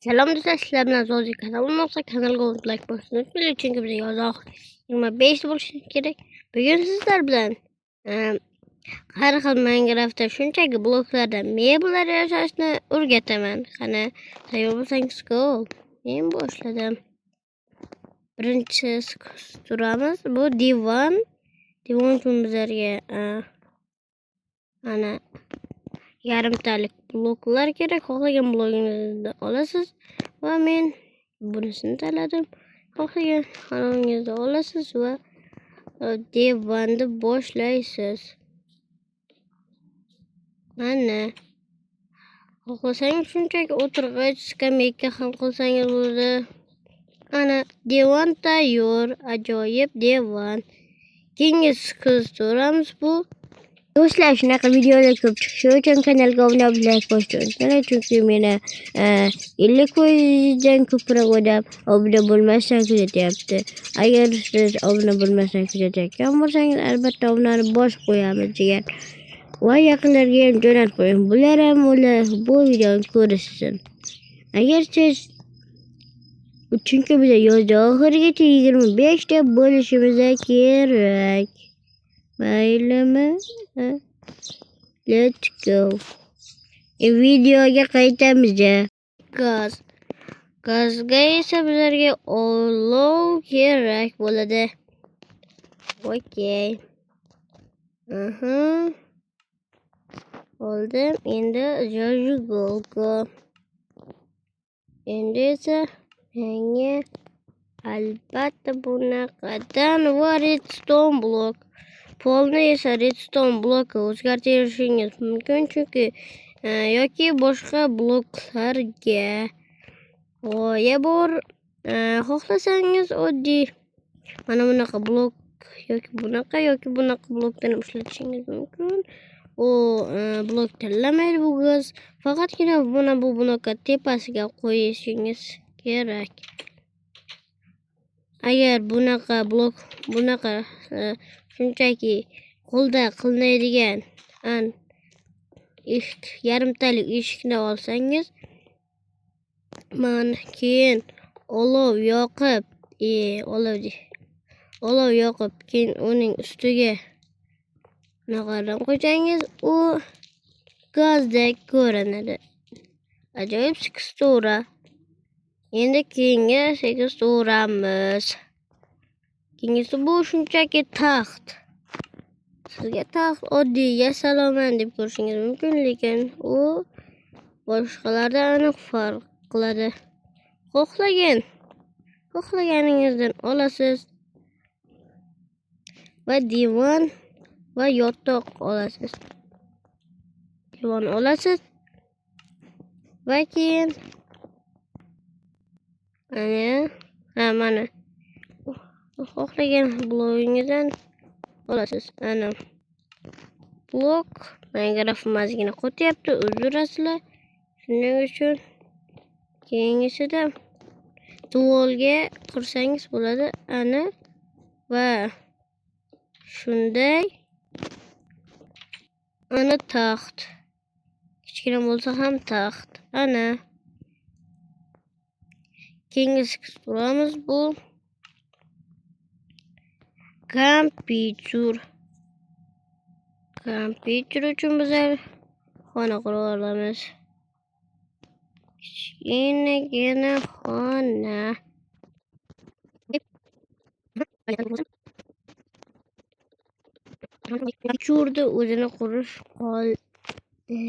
Selam do'stlar, sizlar bilan Zozi kanalim olsa kanalga like bosing. Chunki bizga yozoq 25 bo'lishi kerak. Bugun sizlar bilan har xil Minecraftda shunchaki bloklarda mebellar yasashni o'rgataman. Qani, tayyor bo'lsangiz go. Men boshladim. Birinchi turamiz. Bu divan. Divan uchun bizlarga ana yarimtalik bloklar kerak. Xohlagan blogingizni olasiz va men bunisini tanladim. Xohlagan xonangizni olasiz va divanni boshlaysiz. Mana xohlasangiz shunchaki o'tirg'ich skameyka ham qilsangiz bo'ladi. Ana divan tayyor, ajoyib divan. Keyingi turamiz bu. Do'stlar, shunaqa videolar ko'p chiqishi uchun kanalga obuna bo'lib like bosishni unutmang, chunki meni 50 ko'proq odam obuna bo'lmasdan kuzatyapti. Agar siz obuna bo'lmasdan kuzatayotgan bo'lsangiz, albatta obunani bosib qo'yamiz degan. Va yaqinlarga ham jo'natib qo'ying. Bular ham bu videoni ko'rishsin. Agar siz chunki biz yozda oxirigacha 25 ta bo'lishimiz kerak. Maylimi? Let's go. Videoga qaytamiz. Gazga esa bizlarga olov kerak bo'ladi. Okey. Oldim. Endi zajigolka. Endi esa menga albatta bunaqadan va redstone blok. Polni esa redstone blokka o'zgartirishingiz mumkin, chunki yoki boshqa bloklarga g'oya bor. Xohlasangiz oddiy mana bunaqa blok yoki bunaqa blokdan ishlatishingiz mumkin. U blok tanlamaydi bu gaz. Faqatgina bu blokka tepasiga qo'yishingiz kerak. Agar bunaqa blok shunchaki qo'lda qilinadigan yarimtalik eshikni olsangiz, mana keyin olov yoqib, keyin uning ustiga naqadan qo'ysangiz, u gazdek ko'rinadi. Ajoyib tekstura. Endi keyingi teksturamiz. Keyingisi bu shunchaki taxt. Sizga taxt oddiy yasalaman deb ko'rishingiz mumkin, lekin u boshqalardan aniq farq qiladi. Xohlaganingizdan olasiz va divan va yotoq olasiz. Divan olasiz va keyin mana xohlagan blogingizdan olasiz. Ana blok Minecraft'imizgina qo'tyapti, uzrasizlar. Shuning uchun keyingisida tuvolga qursangiz bo'ladi. Ana va shunday ana taxt. Kichkina bo'lsa ham taxt. Ana keyingi turamiz bu kompyuter uchun bizlar xona qurib olamiz. Kichkinagina xona. Kompyuterda o'zini qurish qoldi.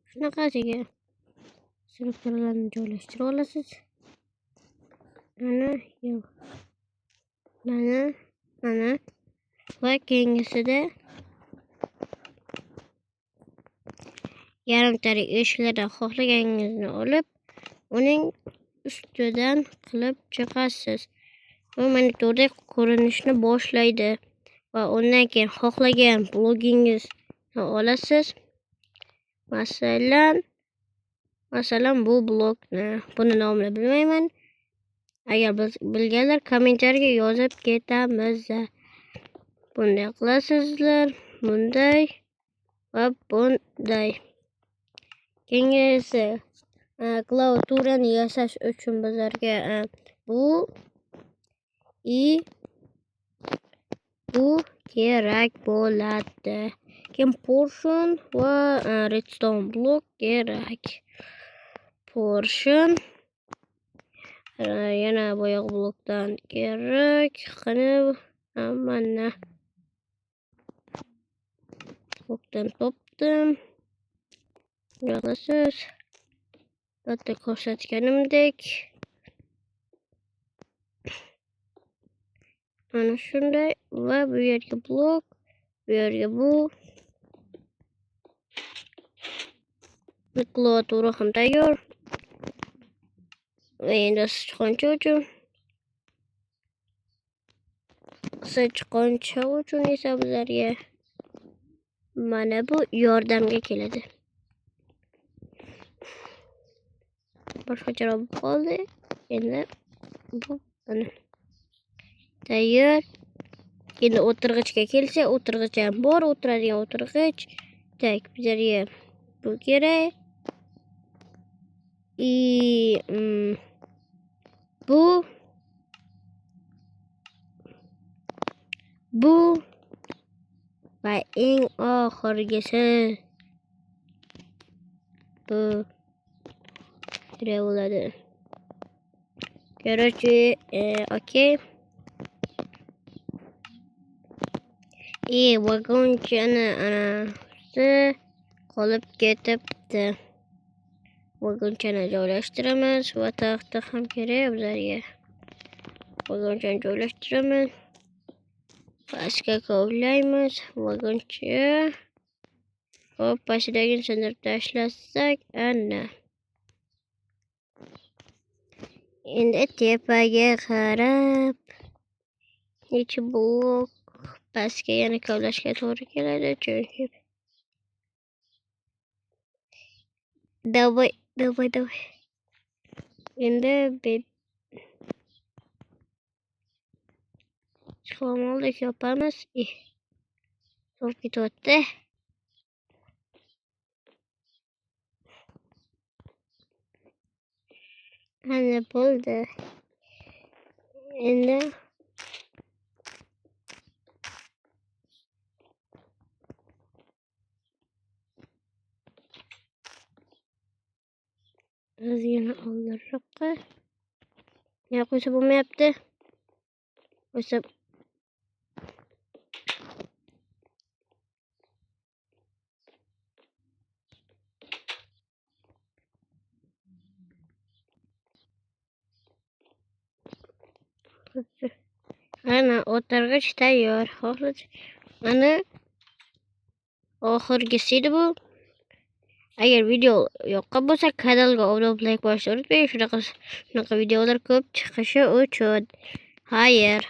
Shunaqasiga strukturlarni joylashtira olasiz. Mana va keyingisida yarimtalik eshiklardan xohlaganingizni olib, uning ustidan qilib chiqasiz. Bu monitorda ko'rinishni boshlaydi va undan keyin xohlagan blogingizni olasiz. Masalan bu blokni, buni nomini bilmayman. Agar bilganlar kommentariyaga yozib ketamiz. Bunday qilasizlar. bunday va bunday. Kengaysa klaviaturani yasash uchun bizlarga bu kerak bo'ladi. Portion va redstone blok kerak. Portion yana boyagi blokdan kerak. Qani mana blokdan topdim. Yog'asiz. Bitta ko'rsatganimdek. Mana shunday va bu yerga blok, bu yerga bu. Klaviatura ham tayyor. Va endi sichqoncha uchun esa bizlarga mana bu yordamga keladi. Boshqa chora qoldi. Endi bu tayyor. Endi o'tirg'ichga kelsa, o'tirg'ich ham bor, o'tiradigan o'tirg'ich. Tak, bizlarga bu kerak. Bu va eng oxirgisi bu kerak bo'ladi. Короче, okey. Vagonchani anasi qolib ketibdi. Vagonchani joylashtiramiz va taxta ham kerak bizlarga. Vagonchani joylashtiramiz. Pastga kovlaymiz. Vagoncha. Hop, pastdagini sindirib tashlasak, ana. Endi tepaga qarab necha blok pastga yana kovlashga to'g'ri keladi, chunki Давай. Endi chiqamoldek yopamiz. So'p ketyapti. Ana bo'ldi. Endi ozgina oldinroqqa qo'ysa bo'lmayapti. Qo'ysa ana o'tirg'ich tayyor. Ana oxirgisi edi bu. Agar video yoqqan bo'lsa, kanalga obuna bo'lib, like bosishni unutmang. Shunaqa videolar ko'p chiqishi uchun. Xayr.